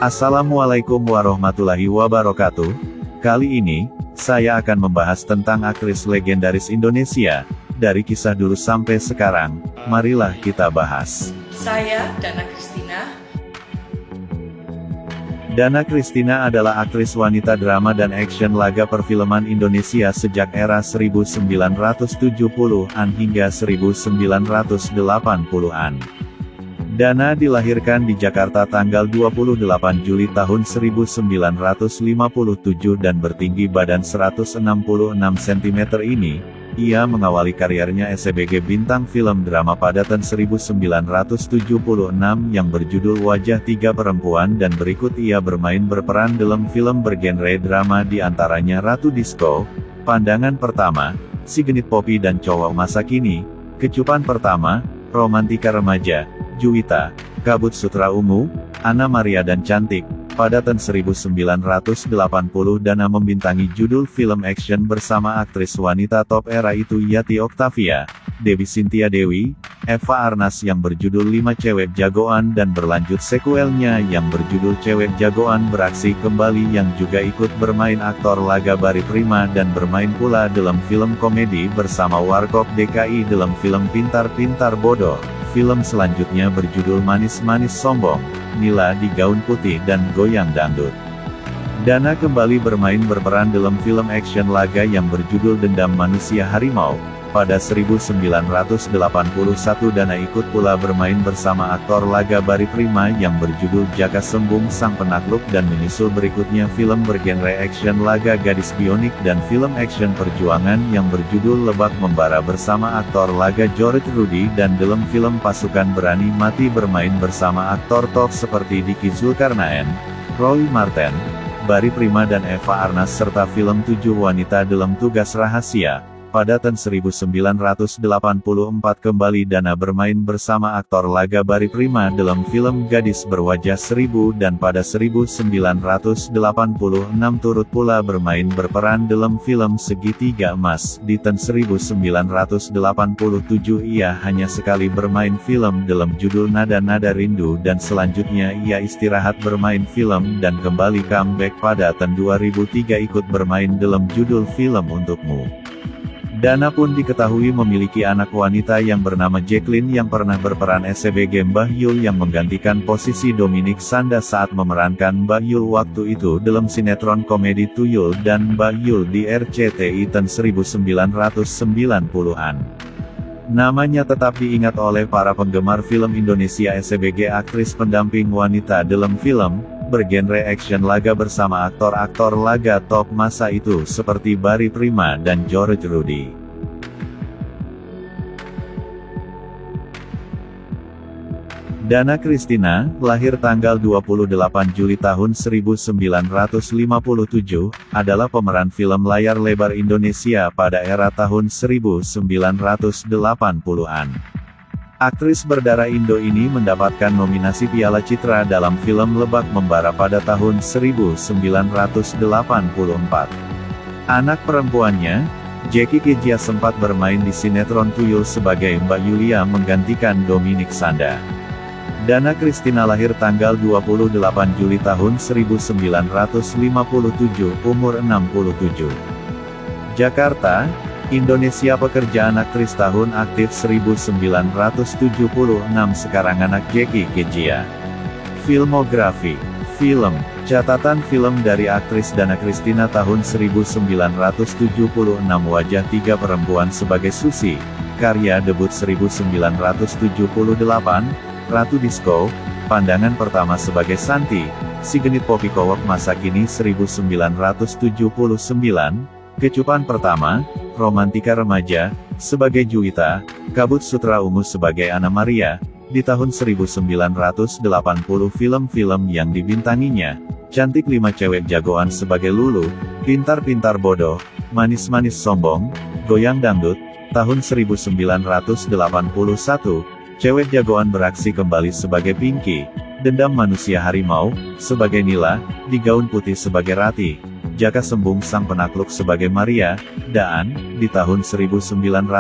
Assalamualaikum warahmatullahi wabarakatuh. Kali ini, saya akan membahas tentang aktris legendaris Indonesia. Dari kisah dulu sampai sekarang, marilah kita bahas. Saya Dana Kristina. Dana Kristina adalah aktris wanita drama dan action laga perfilman Indonesia sejak era 1970-an hingga 1980-an. Dana dilahirkan di Jakarta tanggal 28 Juli tahun 1957 dan bertinggi badan 166 cm ini. Ia mengawali karirnya sebagai bintang film drama pada tahun 1976 yang berjudul Wajah Tiga Perempuan dan berikut ia berperan dalam film bergenre drama di antaranya Ratu Disko, Pandangan Pertama, Si Genit Popi dan Cowok Masa Kini, Kecupan Pertama, Romantika Remaja, Juwita, Kabut Sutra Ungu, Anna Maria dan Cantik. Pada tahun 1980 Dana membintangi judul film action bersama aktris wanita top era itu Yati Octavia, Dewi Cynthia Dewi, Eva Arnaz yang berjudul 5 Cewek Jagoan dan berlanjut sekuelnya yang berjudul Cewek Jagoan Beraksi Kembali yang juga ikut bermain aktor laga Bari Prima dan bermain pula dalam film komedi bersama Warkop DKI dalam film Pintar-Pintar Bodoh. Film selanjutnya berjudul Manis-Manis Sombong, Nila di Gaun Putih dan Goyang Dangdut. Dana kembali berperan dalam film action laga yang berjudul Dendam Manusia Harimau. Pada 1981 Dana ikut pula bermain bersama aktor laga Bari Prima yang berjudul Jaka Sembung Sang Penakluk dan menyusul berikutnya film bergenre action laga Gadis Bionik dan film action perjuangan yang berjudul Lebak Membara bersama aktor laga George Rudy dan dalam film Pasukan Berani Mati bermain bersama aktor top seperti Diki Zulkarnaen, Roy Marten, Bari Prima dan Eva Arnaz serta film 7 Wanita dalam Tugas Rahasia. Pada tahun 1984 kembali Dana bermain bersama aktor laga Bari Prima dalam film Gadis Berwajah Seribu dan pada 1986 turut pula berperan dalam film Segitiga Emas. Di tahun 1987 ia hanya sekali bermain film dalam judul Nada-Nada Rindu dan selanjutnya ia istirahat bermain film dan kembali comeback pada tahun 2003 ikut bermain dalam judul film Untukmu. Dana pun diketahui memiliki anak wanita yang bernama Jacqueline yang pernah berperan sebagai Mbah Yul yang menggantikan posisi Dominic Sanda saat memerankan Mbah Yul waktu itu dalam sinetron komedi Tuyul dan Mbah Yul di RCTI tahun 1990-an. Namanya tetap diingat oleh para penggemar film Indonesia sebagai aktris pendamping wanita dalam film bergenre action laga bersama aktor-aktor laga top masa itu seperti Bari Prima dan George Rudy. Dana Kristina, lahir tanggal 28 Juli tahun 1957, adalah pemeran film layar lebar Indonesia pada era tahun 1980-an. Aktris berdarah Indo ini mendapatkan nominasi Piala Citra dalam film Lebak Membara pada tahun 1984. Anak perempuannya, Jackie Kejia sempat bermain di sinetron Tuyul sebagai Mbak Yulia menggantikan Dominic Sanda. Dana Kristina lahir tanggal 28 Juli tahun 1957, umur 67. Jakarta, Indonesia. Pekerjaan aktris tahun aktif 1976 sekarang anak Jackie Kejia. Filmografi, film, catatan film dari aktris Dana Kristina tahun 1976 Wajah Tiga Perempuan sebagai Susi, karya debut 1978, Ratu Disko, Pandangan Pertama sebagai Santi, Si Genit Popi Cowok Masa Kini 1979, Kecupan Pertama, Romantika Remaja, sebagai Juwita, Kabut Sutra Ungu sebagai Anna Maria. Di tahun 1980 film-film yang dibintanginya, Cantik 5 Cewek Jagoan sebagai Lulu, Pintar-Pintar Bodoh, Manis-Manis Sombong, Goyang Dangdut. Tahun 1981, Cewek Jagoan Beraksi Kembali sebagai Pinky, Dendam Manusia Harimau, sebagai Nila, Di Gaun Putih sebagai Rati, Jaka Sembung Sang Penakluk sebagai Maria, dan, di tahun 1982,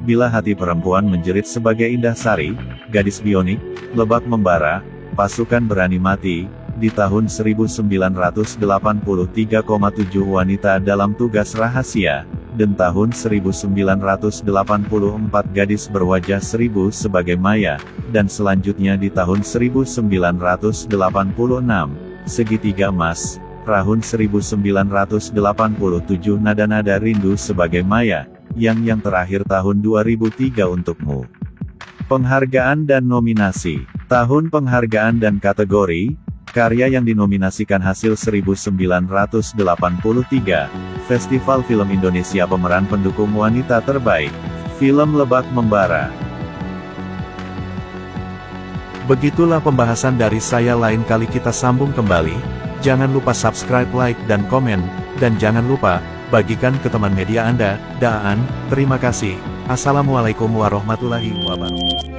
Bila Hati Perempuan Menjerit sebagai Indah Sari, Gadis Bionik, Lebak Membara, Pasukan Berani Mati, di tahun 1983,7 wanita dalam tugas rahasia, dan tahun 1984 gadis berwajah 1000 sebagai Maya, dan selanjutnya di tahun 1986, Segitiga Emas, tahun 1987 Nada-Nada Rindu sebagai Maya, yang terakhir tahun 2003 untukmu. Penghargaan dan nominasi. Tahun penghargaan dan kategori, karya yang dinominasikan hasil 1983, Festival Film Indonesia Pemeran Pendukung Wanita Terbaik, Film Lebak Membara. Begitulah pembahasan dari saya, lain kali kita sambung kembali. Jangan lupa subscribe, like, dan komen, dan jangan lupa, bagikan ke teman media Anda. Terima kasih. Assalamualaikum warahmatullahi wabarakatuh.